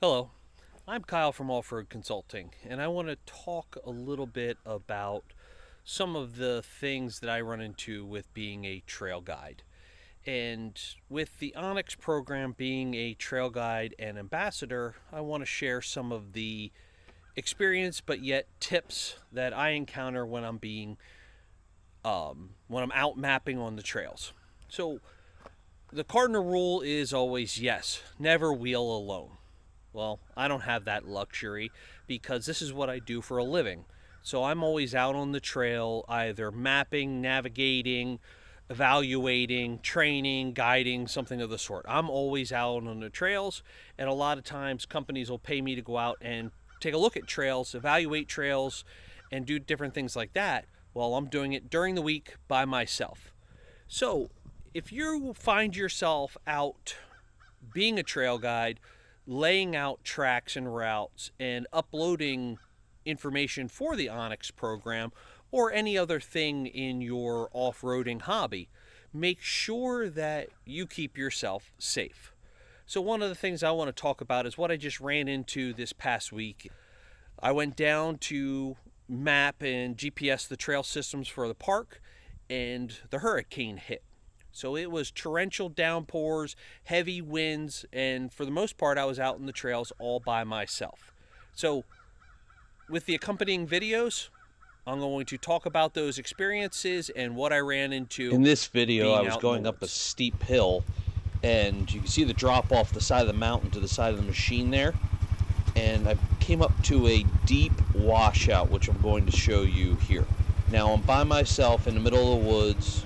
Hello, I'm Kyle from Offroad Consulting, and I want to talk a little bit about some of the things that I run into with being a trail guide. And with the Onyx program being a trail guide and ambassador, I want to share some of the experience but yet tips that I encounter when I'm out mapping on the trails. So the cardinal rule is always yes, never wheel alone. Well, I don't have that luxury because this is what I do for a living. So I'm always out on the trail, either mapping, navigating, evaluating, training, guiding, something of the sort. I'm always out on the trails, and a lot of times companies will pay me to go out and take a look at trails, evaluate trails, and do different things like that while I'm doing it during the week by myself. So if you find yourself out being a trail guide, laying out tracks and routes, and uploading information for the Onyx program or any other thing in your off roading hobby, make sure that you keep yourself safe. So, one of the things I want to talk about is what I just ran into this past week. I went down to map and GPS the trail systems for the park, and the hurricane hit. So it was torrential downpours, heavy winds, and for the most part, I was out in the trails all by myself. So, with the accompanying videos, I'm going to talk about those experiences and what I ran into In this video, I being was out in the going up a woods. steep hill, and you can see the drop off the side of the mountain to the side of the machine there. And I came up to a deep washout, which I'm going to show you here. Now, I'm by myself in the middle of the woods,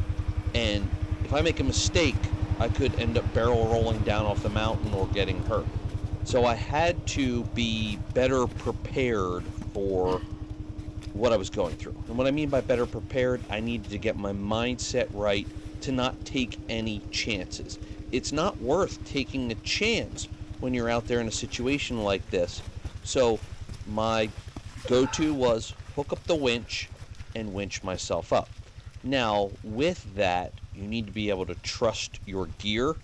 and if I make a mistake, I could end up barrel rolling down off the mountain or getting hurt. So I had to be better prepared for what I was going through. And what I mean by better prepared, I needed to get my mindset right to not take any chances. It's not worth taking a chance when you're out there in a situation like this. So my go-to was hook up the winch and winch myself up. Now, with that, you need to be able to trust your gear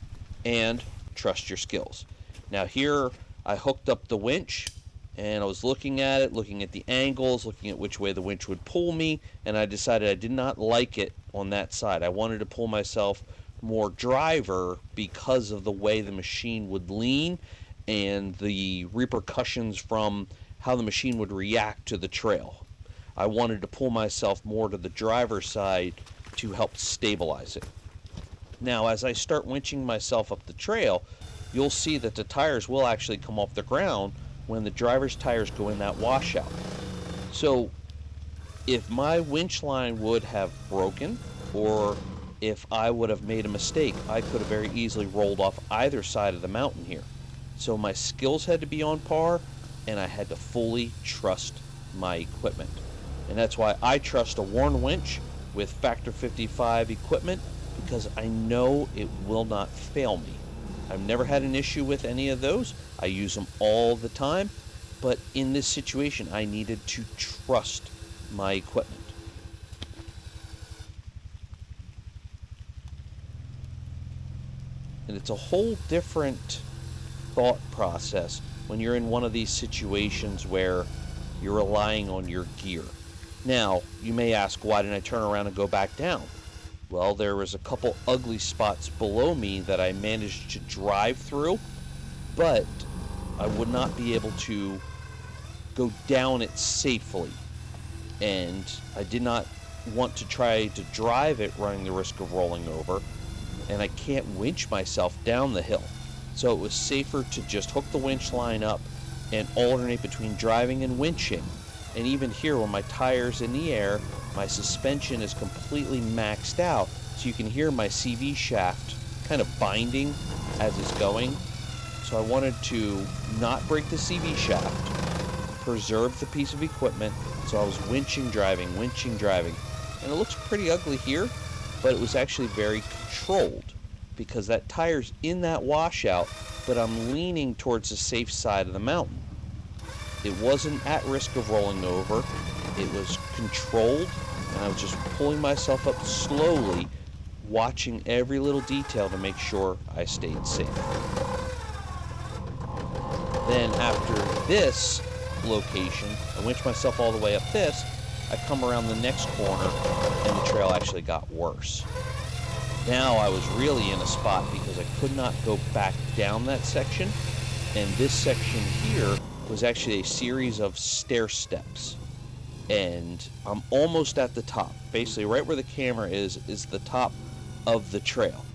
and trust your skills. Now here, I hooked up the winch, and I was looking at it, looking at the angles, looking at which way the winch would pull me, and I decided I did not like it on that side. I wanted to pull myself more driver because of the way the machine would lean and the repercussions from how the machine would react to the trail. I wanted to pull myself more to the driver's side to help stabilize it. Now, as I start winching myself up the trail, you'll see that the tires will actually come off the ground when the driver's tires go in that washout. So if my winch line would have broken, or if I would have made a mistake, I could have very easily rolled off either side of the mountain here. So my skills had to be on par, and I had to fully trust my equipment. And that's why I trust a Warn winch with Factor 55 equipment, because I know it will not fail me. I've never had an issue with any of those. I use them all the time, but in this situation, I needed to trust my equipment. And it's a whole different thought process when you're in one of these situations where you're relying on your gear. Now, you may ask, why didn't I turn around and go back down? Well, there was a couple ugly spots below me that I managed to drive through, but I would not be able to go down it safely. And I did not want to try to drive it running the risk of rolling over, and I can't winch myself down the hill. So it was safer to just hook the winch line up and alternate between driving and winching. And even here, when my tire's in the air, my suspension is completely maxed out, so you can hear my CV shaft kind of binding as it's going. So I wanted to not break the CV shaft, preserve the piece of equipment, so I was winching, driving, and it looks pretty ugly here, but it was actually very controlled because that tire's in that washout, but I'm leaning towards the safe side of the mountain. It wasn't at risk of rolling over. It was controlled, and I was just pulling myself up slowly, watching every little detail to make sure I stayed safe. Then after this location, I winched myself all the way up this, I come around the next corner, and the trail actually got worse. Now I was really in a spot because I could not go back down that section, and this section here was actually a series of stair steps. And I'm almost at the top. Basically, right where the camera is the top of the trail.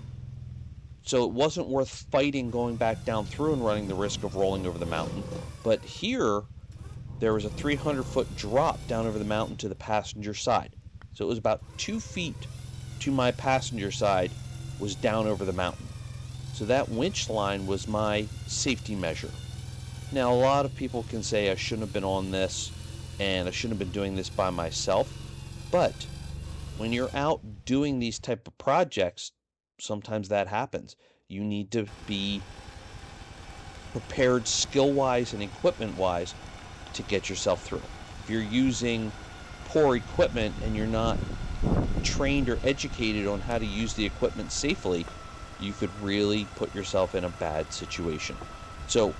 So it wasn't worth fighting going back down through and running the risk of rolling over the mountain. But here, there was a 300-foot drop down over the mountain to the passenger side. So it was about 2 feet to my passenger side was down over the mountain. So that winch line was my safety measure. Now, a lot of people can say I shouldn't have been on this and I shouldn't have been doing this by myself. But when you're out doing these type of projects, sometimes that happens. You need to be prepared skill-wise and equipment-wise to get yourself through. If you're using poor equipment and you're not trained or educated on how to use the equipment safely, you could really put yourself in a bad situation. So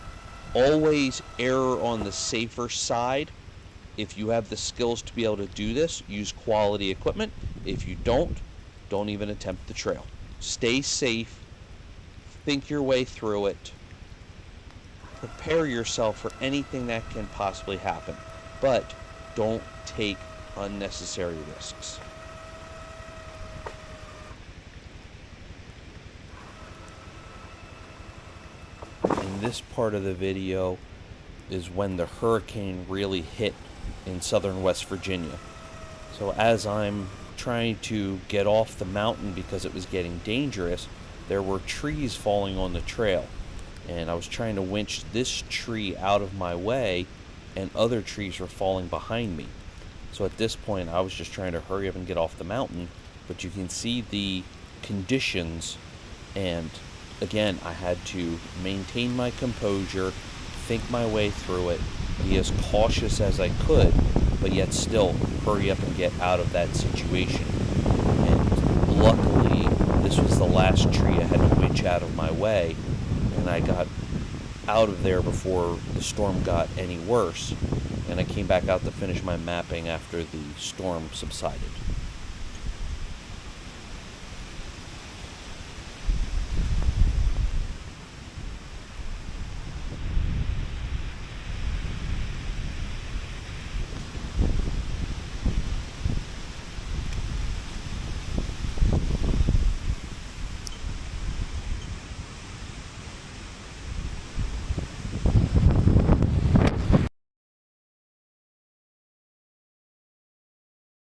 always err on the safer side. If you have the skills to be able to do this, use quality equipment. If you don't even attempt the trail. Stay safe, think your way through it, prepare yourself for anything that can possibly happen, but don't take unnecessary risks. And this part of the video is when the hurricane really hit in southern West Virginia. So as I'm trying to get off the mountain because it was getting dangerous, there were trees falling on the trail. And I was trying to winch this tree out of my way, and other trees were falling behind me. So at this point, I was just trying to hurry up and get off the mountain. But you can see the conditions, and again, I had to maintain my composure, think my way through it, be as cautious as I could, but yet still hurry up and get out of that situation. And luckily, this was the last tree I had to winch out of my way, and I got out of there before the storm got any worse, and I came back out to finish my mapping after the storm subsided.